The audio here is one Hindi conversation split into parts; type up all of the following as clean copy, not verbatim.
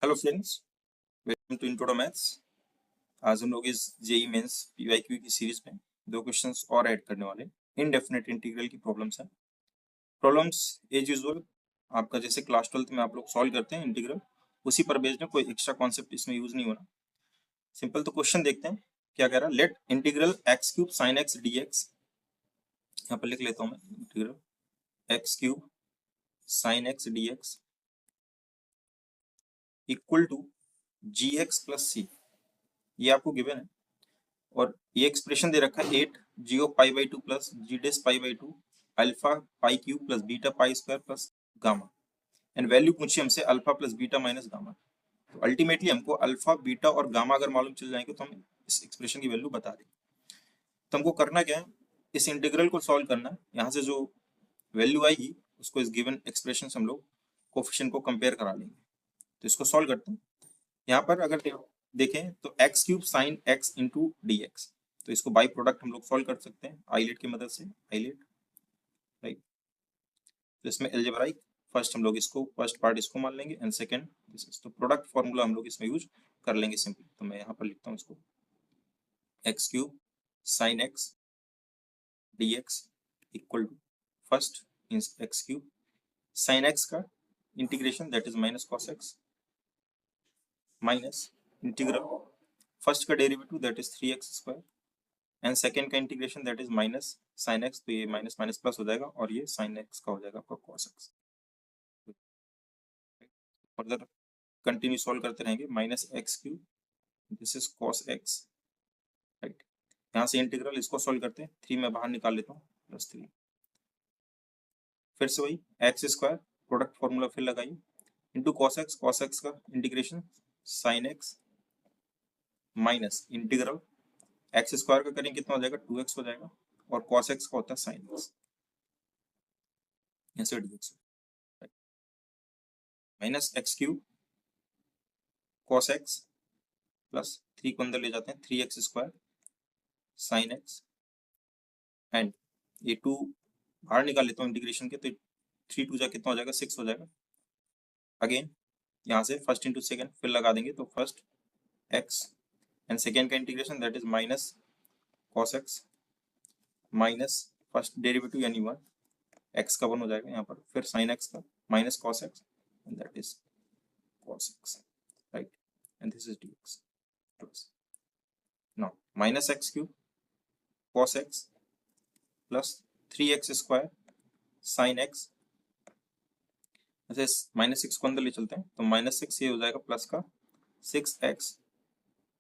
Hello friends, welcome to intro to maths. आज हम लोग इस जेई मेंस पीवाईक्यू की सीरीज में दो क्वेश्चंस और ऐड करने वाले हैं। इनडेफिनेट इंटीग्रल की प्रॉब्लम्स हैं। प्रॉब्लम्स एज यूजुअल आपका जैसे क्लास 12th में आप लोग सॉल्व करते हैं इंटीग्रल, उसी पर बेस्ड है, कोई एक्स्ट्रा कॉन्सेप्ट इसमें यूज नहीं होना। सिंपल। तो क्वेश्चन देखते हैं क्या कह रहा है। Let integral x cube sine x d x, यहाँ पर लिख लेता हूँ मैं, integral x cube sine x d x equal to g x plus c, ये आपको गिवन है। और ये एक्सप्रेशन दे रखा है 8 g of pi by two plus g dash pi by two alpha pi cube plus beta pi square plus gamma, and value पूछी हमसे alpha plus beta minus gamma. तो अल्टीमेटली हमको अल्फा बीटा और गामा अगर मालूम चल जाएंगे तो हम इस एक्सप्रेशन की वैल्यू बता देंगे। तो हमको करना क्या है, इस इंटीग्रल को सॉल्व करना है। यहाँ से जो वैल्यू आएगी उसको इस गिवन एक्सप्रेशन से हम लोग कोफिशिएंट को कंपेयर करा लेंगे। तो इसको सॉल्व करते हैं। यहाँ पर अगर देखें तो x cube sine x into D x, तो इसको बाई प्रोडक्ट हम लोग सॉल्व कर सकते हैं आईलेट की मदद से। Eyelet right. तो इसमें एल्जेब्राइक फर्स्ट हम लोग इसको फर्स्ट पार्ट इसको मान लेंगे एंड सेकंड दिस इज, तो प्रोडक्ट फॉर्मूला हम लोग इसमें यूज कर लेंगे सिंपली। तो मैं यहाँ पर लिखता हूँ इसको x cube sine x d x equal to first means x cube sine x का integration that is minus cos x minus integral first का derivative that is 3x square and second का integration that is minus sine x, तो ये माइनस माइनस प्लस हो जाएगा और ये साइन एक्स का हो जाएगा आपका cos x. Further continue solve करते रहेंगे। Minus x cube this is cos x right. यहाँ से इंटीग्रल इसको सॉल्व करते हैं, 3 में बाहर निकाल लेता हूँ प्लस 3, फिर से वही एक्स स्क्वायर प्रोडक्ट फॉर्मूला फिर लगाइए इंटू कॉस एक्स का integration sine x minus integral x square का करेंगे कितना हो जाएगा 2x हो जाएगा और कॉस एक्स का होता है साइन एक्स, ऐसे dx minus x cube cos x plus 3 को अंदर ले जाते हैं 3x square sine x and ये 2 बाहर निकाल लेता हूँ इंटीग्रेशन के, तो 3 2 जा कितना हो जाएगा 6 हो जाएगा। अगेन यहाँ से फर्स्ट इंटू सेकेंड फिर लगा देंगे, तो फर्स्ट एक्स एंड सेकेंड का integration that is minus cos x minus first derivative यानी 1 एक्स का 1 हो जाएगा यहाँ पर, फिर साइन एक्स का minus cos x and that is cos x right, and this is dx plus now minus x cube cos x plus 3x square sin x, ऐसे माइनस 6 को अंदर ले चलते हैं तो माइनस 6 ये हो जाएगा प्लस का 6x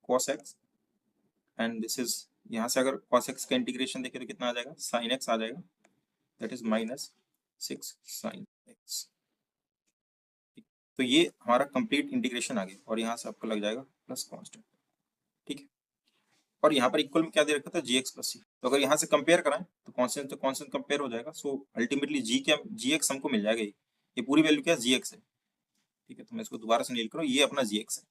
cos x and this is, यहाँ से अगर cos x का इंटीग्रेशन देखें तो कितना आ जाएगा sin x आ जाएगा that is minus 6 sin x। तो ये हमारा कंप्लीट इंटीग्रेशन आ गया और यहाँ से आपको लग जाएगा प्लस कांस्टेंट, ठीक है। और यहाँ पर इक्वल में क्या दे रखा था gx प्लस सी, तो अगर यहाँ से कंपेयर कराएं तो कांस्टेंट कंपेयर हो जाएगा। सो अल्टीमेटली gx हमको मिल जाएगा। ये पूरी वैल्यू क्या है gx है, ठीक है। तो मैं इसको दोबारा से नील करूँ, ये अपना gx है।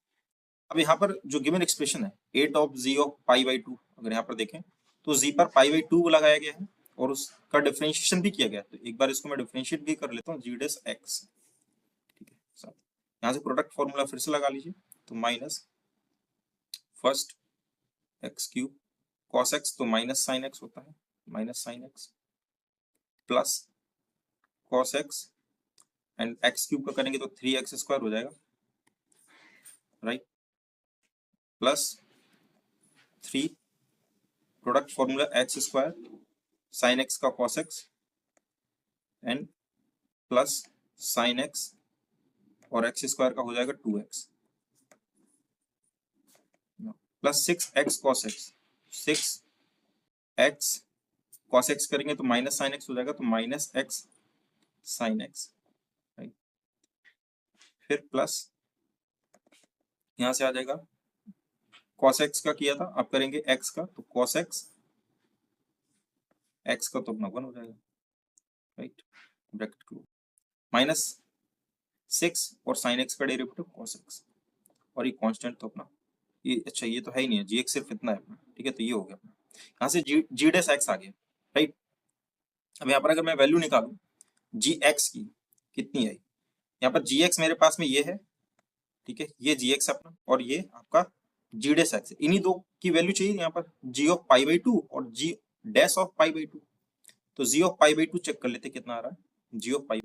अब यहाँ पर जो गिवन एक्सप्रेशन है 8 of g of pi by two, अगर यहाँ पर देखें तो जी पर पाई बाई टू लगाया गया है और उसका डिफरेंशिएशन भी किया गया है। तो एक बार इसको मैं डिफरेंशिएट भी कर लेता हूँ जी डेस एक्स, ठीक है। यहाँ से प्रोडक्ट फॉर्मूला फिर से लगा लीजिए, तो minus first x cube cos x, तो माइनस साइन एक्स होता है, minus sine x plus cos x and x cube का करेंगे तो 3x स्क्वायर हो जाएगा right, plus 3 product formula x square sine x का cos x and plus sine x और एक्स स्क्वायर का हो जाएगा 2x plus 6x cos x, 6x cos x करेंगे तो माइनस साइन एक्स हो जाएगा, तो minus x sine x right, फिर प्लस यहां से आ जाएगा cos x का किया था, अब करेंगे x का, तो cos x x का तो अपना 1 हो जाएगा राइट, ब्रैकेट क्लोज माइनस 6 और sin x का डेरिवेटिव cos x और ये कांस्टेंट तो अपना ये, अच्छा ये तो है ही नहीं है, gx सिर्फ इतना है अपना, ठीक है। तो ये हो गया अपना, यहाँ से g डैश x आ गया राइट। अब यहाँ पर अगर मैं वैल्यू निकालूं gx की कितनी आई, यहाँ पर gx मेरे पास में ये है, ठीक है, ये जी एक्स अपना और ये आपका जी डैश एक्स, इन्हीं दो की वैल्यू चाहिए यहाँ पर, g of pi by two और g dash of pi by two. तो g of pi by two check कर लेते कितना आ रहा है, g of pi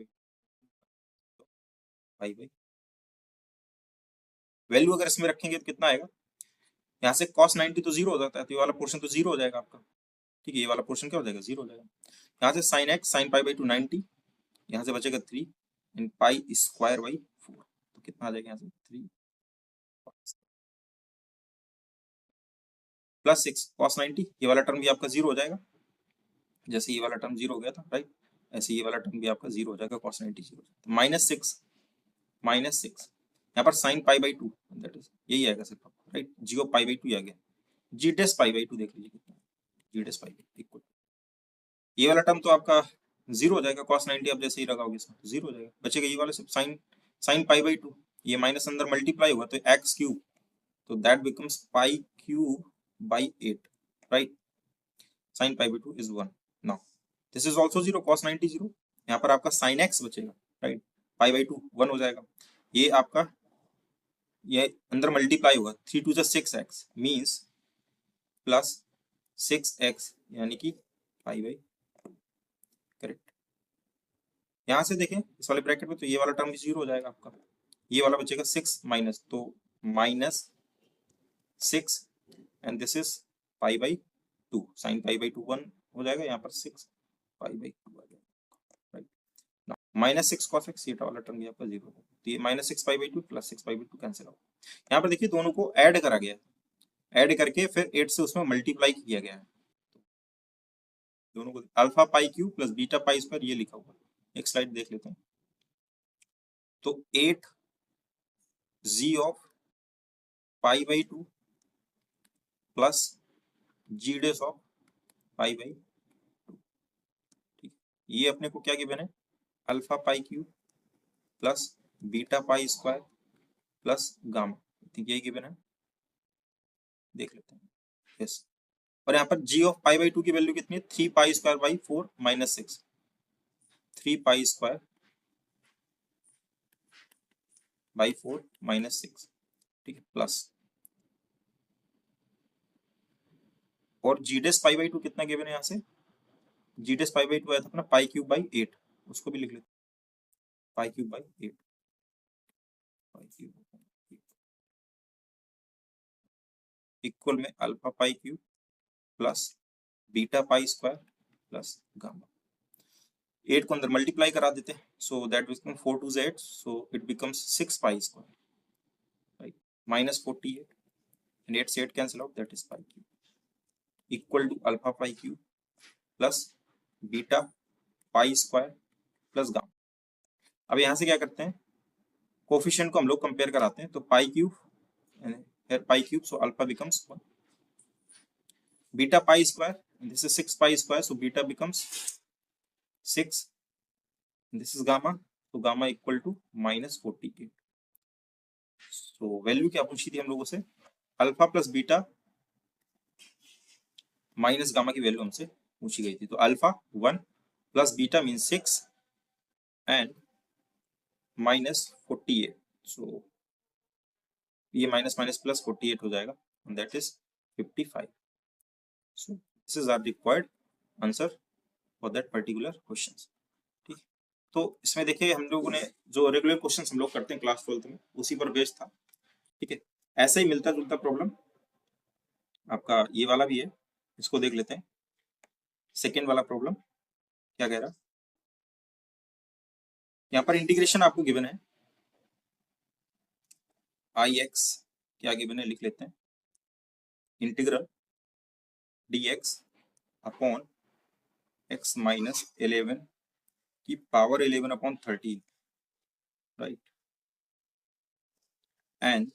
by value अगर इसमें रखेंगे तो कितना आएगा, यहाँ से cos 90 तो जीरो हो जाता है, तो ये वाला पोर्शन तो जीरो हो जाएगा आपका। ठीक है, ये वाला पोर्शन क्या हो जाएगा, जीरो हो जाएगा। यहाँ से sine x sign pi by to 90, यहाँ से बचेगा 3 इन पाई स्क्वायर बाई 4, तो कितना आ जाएगा यहाँ से 3 प्लस 6 cos 90, ये वाला टर्म भी आपका जीरो हो जाएगा, जैसे ये वाला टर्म जीरो हो गया था राइट, ऐसे ये वाला टर्म भी आपका जीरो हो जाएगा, cos 90 जीरो, माइनस सिक्स यहाँ पर sine pi by two, that is यही आएगा सिर्फ आपको right, g of pi by two आ गया, g dash pi by to देख लीजिए कितना, जी डेस पाई बाई इक्वल, ये वाला टर्म तो आपका जीरो हो जाएगा, cos 90 आप जैसे ही लगाओगे इसमें जीरो हो जाएगा, बचेगा ये वाला सिर्फ sine sine pi by two, ये माइनस अंदर मल्टीप्लाई हुआ तो एक्स क्यूब, तो that becomes pi cube by 8 right, sine pi by two is 1। Now this is also zero, cos 90 zero, यहाँ पर आपका साइन एक्स बचेगा राइट, पाई बाई टू 1 हो जाएगा, ये आपका ये अंदर मल्टीप्लाई होगा, 3 टू जा 6x मीन्स प्लस 6x यानी कि पाई बाई, करेक्ट। यहाँ से देखें इस वाले ब्रैकेट में तो ये वाला टर्म भी जीरो हो जाएगा आपका, ये वाला बचेगा 6 माइनस, तो minus 6 and this is pi by 2, sign pi by 2 1 हो जाएगा, यहाँ पर 6 पाई बाई 2 आ जाएगा राइट। माइनस 6 cos x, ये वाला टर्म भी आपका जीरो होगा, तो ये minus 6 pi by 2 plus 6 pi by 2 cancel out. यहाँ पर देखिए दोनों को ऐड करा गया, ऐड करके फिर 8 से उसमें मल्टीप्लाई किया गया है, दोनों को alpha pi cube plus beta pi square ये लिखा हुआ है। एक स्लाइड देख लेते हैं, तो 8 g of pi by two plus g dash of pi by two, ठीक, ये अपने को क्या गिवन है, alpha pi cube plus beta pi square plus gamma, ठीक यही गिवन है, देख लेते हैं यस। और यहाँ पर g of pi by to की वैल्यू कितनी है, 3 pi square by 4 minus 6, 3 pi square by 4 minus 6, ठीक है, प्लस और जी डेस पाई बाई टू कितना गिवन है, यहाँ से जी डेस पाई बाई टू आया था अपना पाई क्यूब बाई 8, उसको भी लिख लेते हैं, pi cube by 8, pi cube equal में alpha pi cube plus beta pi square plus gamma, 8 को अंदर मल्टीप्लाई करा देते हैं, so that become 4 two 8, so it becomes 6 pi square right, minus 48 and 8 से 8 cancel out, that is pi cube equal to alpha pi cube plus beta pi square plus gamma. अब यहाँ से क्या करते हैं, कोफिशिएंट को हम लोग कंपेयर कराते हैं, तो pi cube pi cube, so alpha becomes 1, beta pi square, this is 6 pi square, so beta becomes 6, this is gamma, तो gamma equal to minus 48। So value क्या पूछी थी हम लोगों से, alpha plus beta minus gamma की वैल्यू हमसे पूछी गई थी, तो alpha 1 plus beta mean 6 and minus 48, so ये माइनस माइनस प्लस 48 हो जाएगा, and that is 55. So this is our required answer for that particular questions. ठीक, तो इसमें देखिए हम लोगों ने जो रेगुलर क्वेश्चंस हम लोग करते हैं क्लास 12 में उसी पर बेस्ड था, ठीक है, ऐसा ही मिलता जुलता प्रॉब्लम आपका ये वाला भी है, इसको देख लेते हैं। सेकेंड वाला प्रॉब्लम क्या कह रहा, यहाँ पर इंटीग्रेशन आपको गिवन है, आई एक्स क्या गिवन है लिख लेते हैं, integral dx upon x minus 11 की power 11 upon 13 right, and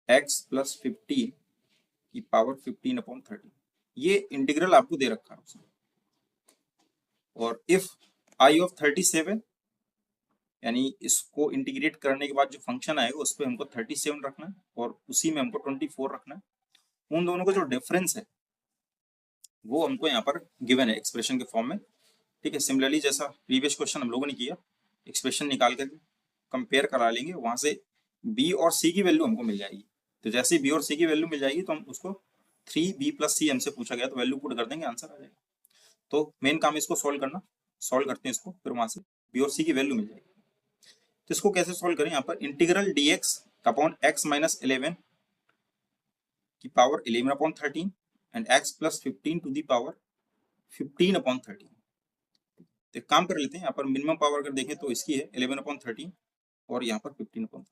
x plus 15 की पावर 15 अपॉन 13, ये इंटीग्रल आपको दे रखा है उसमें, और इफ i ऑफ 37 यानी इसको इंटीग्रेट करने के बाद जो फंक्शन आएगा उस पर हमको 37 रखना है और उसी में हमको 24 रखना है, उन दोनों का जो डिफरेंस है वो हमको यहाँ पर गिवन है एक्सप्रेशन के फॉर्म में, ठीक है। सिमिलरली जैसा प्रीवियस क्वेश्चन हम लोगों ने किया, एक्सप्रेशन निकाल कर कंपेयर करा लेंगे, वहां से बी और सी की वैल्यू हमको मिल जाएगी। तो जैसे ही बी और सी की वैल्यू मिल जाएगी तो हम उसको 3b + c हमसे पूछा गया तो वैल्यू पुट कर देंगे, आंसर आ जाएगा। तो मेन काम इसको सॉल्व करना, सॉल्व करते हैं इसको, फिर वहां से बी और सी की वैल्यू मिल जाएगी। तो इसको कैसे सॉल्व करें, यहाँ पर integral dx upon x minus 11 की पावर 11/13 and x + 15 to the power 15/13। तो एक काम कर लेते हैं, यहाँ पर मिनिमम पावर अगर देखें तो इसकी है 11/13 और यहाँ पर 15/13।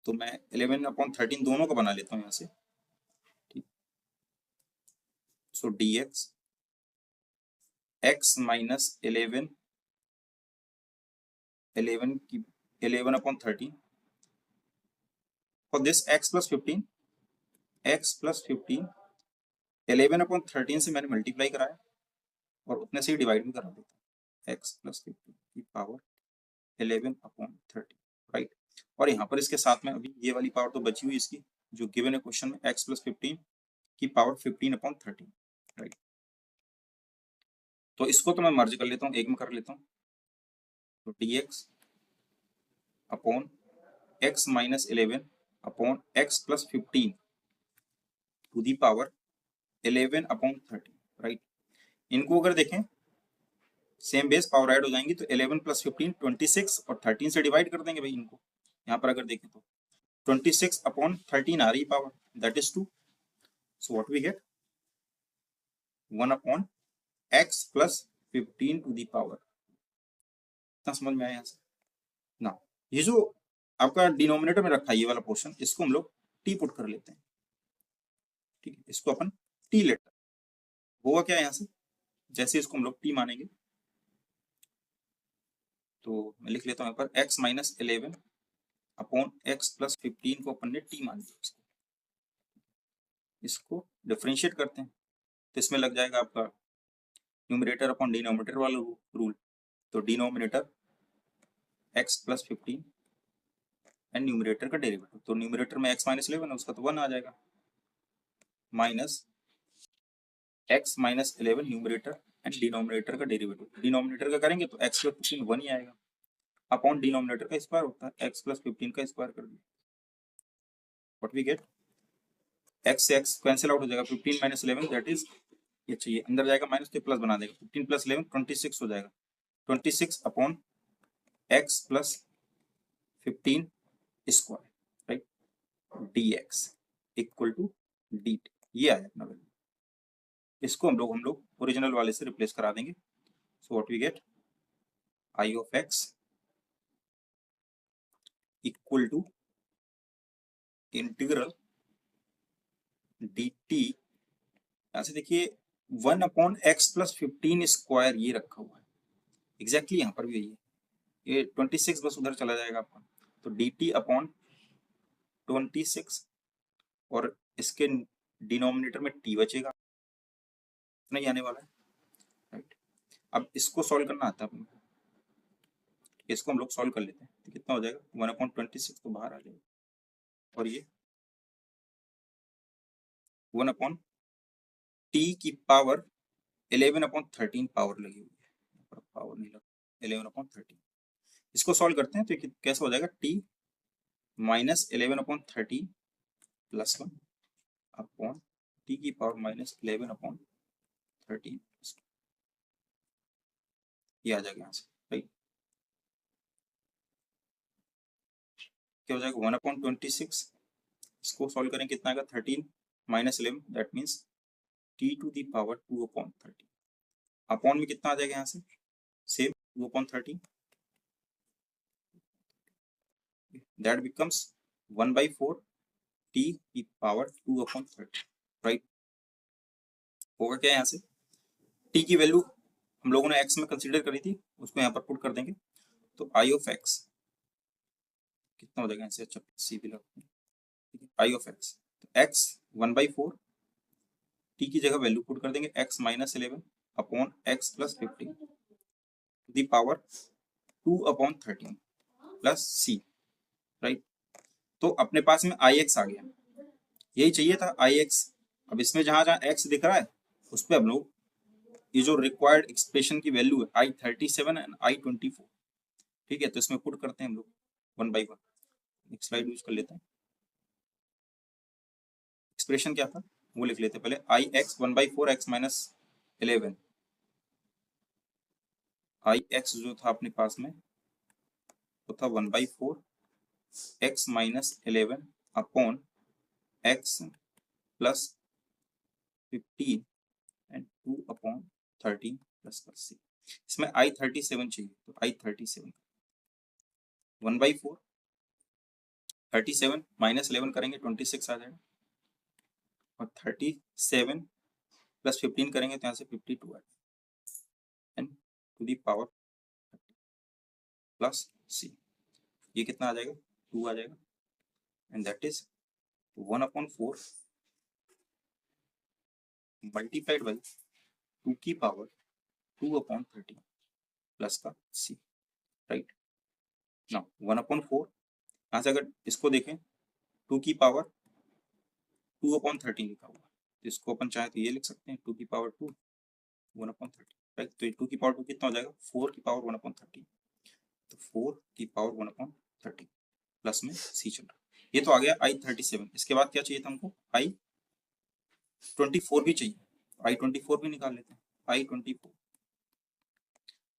तो मैं 11/13 दोनों को बना लेता हूँ यहाँ से, ठीक। सो dx x माइनस 11 की 11/13 फॉर दिस x + 15 11/13 से मैंने मल्टीप्लाई कराया और उतने से ही डिवाइड भी करा देता, x + 15 की पावर 11/13, राइट। और यहाँ पर इसके साथ में अभी ये वाली पावर तो बची हुई इसकी, जो गिवन है क्वेश्चन में, x + 15 की पावर 15/13, राइट। तो इसको तो मैं मर्ज कर लेता हूँ, एक में कर लेता हूँ। तो dx upon x minus 11 upon x + 15 to the power 11/13, right. इनको अगर देखें सेम बेस पावर ऐड हो जाएंगी तो 11 + 15 26 और 13 से डिवाइड कर देंगे भाई इनको। यहाँ पर अगर देखें तो 26/13 आ रही power, that is 2। So what we get 1/x + 15 to the power. इतना समझ में आया यहाँ से ना। ये जो आपका डिनोमिनेटर में रखा है ये वाला पोर्शन, इसको हम लोग टी पुट कर लेते हैं, ठीक है। इसको अपन टी लेते हैं, होगा क्या यहाँ से, जैसे इसको हम लोग टी मानेंगे तो मैं लिख लेता हूँ यहाँ पर x माइनस 11 अपॉन x + 15 को अपन ने टी मान लिया। इसको डिफरेंशिएट करते हैं तो इसमें लग जाएगा आपका न्यूमरेटर अपॉन डिनोमिनेटर वाला रूल। तो डिनोमिनेटर x + 15 एंड न्यूमरेटर का डेरिवेटिव, तो न्यूमरेटर में x माइनस 11 है उसका तो 1 आ जाएगा, minus x minus 11 numerator and denominator का डेरिवेटिव। डिनोमिनेटर का करेंगे तो x + 15 1 ही आएगा, अपॉन डिनोमिनेटर का स्क्वायर होता है, x + 15 का स्क्वायर कर दिया। व्हाट वी गेट, x से x कैंसिल आउट हो जाएगा, 15 - 11 दैट इज, ये चाहिए अंदर जाएगा माइनस तो प्लस बना देगा, 15 + 11 26 हो जाएगा, 26 upon x + 15 square, right. dx equal to dt, ये आया अपना वैल्यू। इसको हम लोग ओरिजिनल वाले से रिप्लेस करा देंगे। So what we get, I of x equal to integral dt, यहां से देखिए 1/x + 15 स्क्वायर ये रखा हुआ है, एग्जैक्टली यहाँ पर भी यही है, ये 26 बस उधर चला जाएगा आपका, तो dt अपॉन 26 और इसके डिनोमिनेटर में t बचेगा, नहीं आने वाला है, राइट। अब इसको सॉल्व करना आता है अपने को, इसको हम लोग सॉल्व कर लेते हैं तो कितना हो जाएगा, 1/26 तो बाहर आ जाएगा और ये 1/t की पावर 11/13 पावर लगी हुई है, पावर नहीं लगा, 11/13। इसको सॉल्व करते हैं तो कैसा हो जाएगा, t माइनस 11/13 + 1 अपॉन t की पावर माइनस 11/13, ये आ जाएगा यहाँ से, राइट। क्या हो जाएगा 1/26, इसको सॉल्व करें कितना आएगा, 13 - 11 that means t to the power 2/13, upon में कितना आ जाएगा यहाँ से, सेम 2/13, दैट बिकम्स 1/4 t की पावर 2/13, राइट। होगा क्या यहाँ से, t की वैल्यू हम लोगों ने x में कंसीडर करी थी उसको यहाँ पर पुट कर देंगे, तो I of x कितना हो जाएगा, ऐसे अच्छा सी भी लगता है, I of x, तो x 1/4, t की जगह वैल्यू पुट कर देंगे x minus 11 upon x + 15 to the power 2/13 plus c, right. तो अपने पास में ix आ गया, यही चाहिए था ix। अब इसमें जहां जहां x दिख रहा है उस पर हम लोग ये जो रिक्वायर्ड एक्सप्रेशन की वैल्यू है I37 एंड I24, ठीक है, तो इसमें पुट करते हैं हम लोग 1/1, एक स्लाइड यूज कर लेते हैं। एक्सप्रेशन क्या था वो लिख लेते हैं पहले। आई एक्स 1/4 x माइनस 11, आई एक्स जो था अपने पास में वो था 1/4 x minus 11 upon x plus 15 and 2 upon 13 plus c। इसमें आई 37 चाहिए, तो आई 37 1/4 37 माइनस 11 करेंगे 26 आ जाएगा, और 37 प्लस 15 करेंगे तो यहाँ से 52 आएगा, and to the power plus c। ये कितना आ जाएगा 2 आ जाएगा, and that is 1/4 multiplied by 2 की पावर 2/13 प्लस का c, राइट। नाउ 1/4 यहाँ से अगर इसको देखें 2 की पावर 2/13 लिखा हुआ है, तो इसको अपन चाहे तो ये लिख सकते हैं 2 की पावर 2 1/13, राइट। तो 2 की पावर 2 कितना हो जाएगा 4 की पावर 1/13, तो 4 की पावर 1/13 प्लस में c चल रहा है। ये तो आ गया आई 37। इसके बाद क्या चाहिए था हमको, आई 24 भी चाहिए, आई 24 भी निकाल लेते हैं। आई 24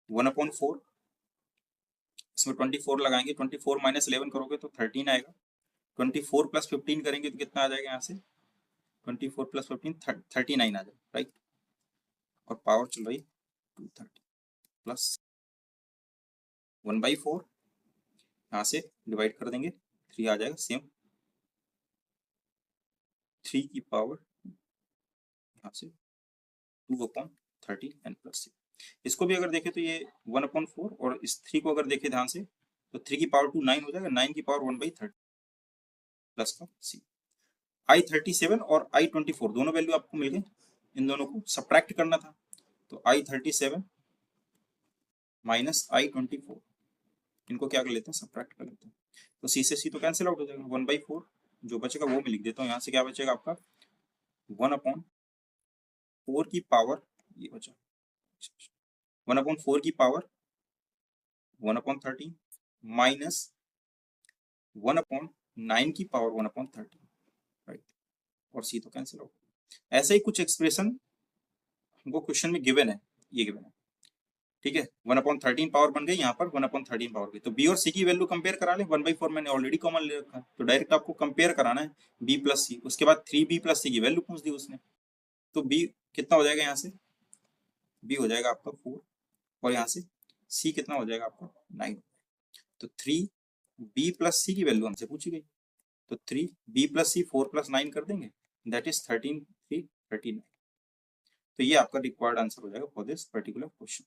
1/4, इसमें 24 लगाएंगे, 24 माइनस 11 करोगे तो 13 आएगा, 24 प्लस 15 करेंगे तो कितना आ जाएगा यहाँ से 24 प्लस 15 39 आ जाएगा, राइट। और पावर चल रही 230 प्लस 1/4 यहाँ से डिवाइड कर देंगे 3 आ जाएगा सेम, 3 की पावर यहाँ से 2/30 एंड प्लस 6। इसको भी अगर देखें तो ये 1/4, और इस 3 को अगर देखें ध्यान से तो 3 की पावर 2 9 हो जाएगा, 9 की पावर 1/30 प्लस का c। आई 37 और आई 24 दोनों वैल्यू आपको मिल गए, इन दोनों को सब्ट्रैक्ट करना था, तो आई 37 माइनस आई 24 इनको क्या कर लेते हैं सब्ट्रैक्ट कर लेते हैं, तो c से c तो कैंसिल आउट हो जाएगा, 1/4 जो बचेगा वो मैं लिख देता हूँ। यहाँ से क्या बचेगा आपका 1/4 की पावर, ये बचा 1/4 की पावर 1/13 माइनस 1/9 की पावर 1/13, राइट। और c तो कैंसिल आउट। ऐसे ही कुछ एक्सप्रेशन हमको क्वेश्चन में गिवन है, ये गिवन है, ठीक है। 1/13 पावर बन गई यहाँ पर 1/13 पावर गई, तो b और c की वैल्यू कंपेयर करा ले। 1/4 मैंने ऑलरेडी कॉमन ले रखा है, तो डायरेक्ट आपको कंपेयर कराना है b प्लस c। उसके बाद 3b प्लस c की वैल्यू पूछ दी उसने, तो b कितना हो जाएगा यहाँ से, b हो जाएगा आपका 4, और यहाँ से c कितना हो जाएगा आपका 9। तो 3b प्लस c की वैल्यू हमसे पूछी गई, तो 3b प्लस c 4 प्लस 9 कर देंगे, दैट इज 13 3 39। तो ये आपका रिक्वायर्ड आंसर हो जाएगा फॉर दिस पर्टिकुलर क्वेश्चन।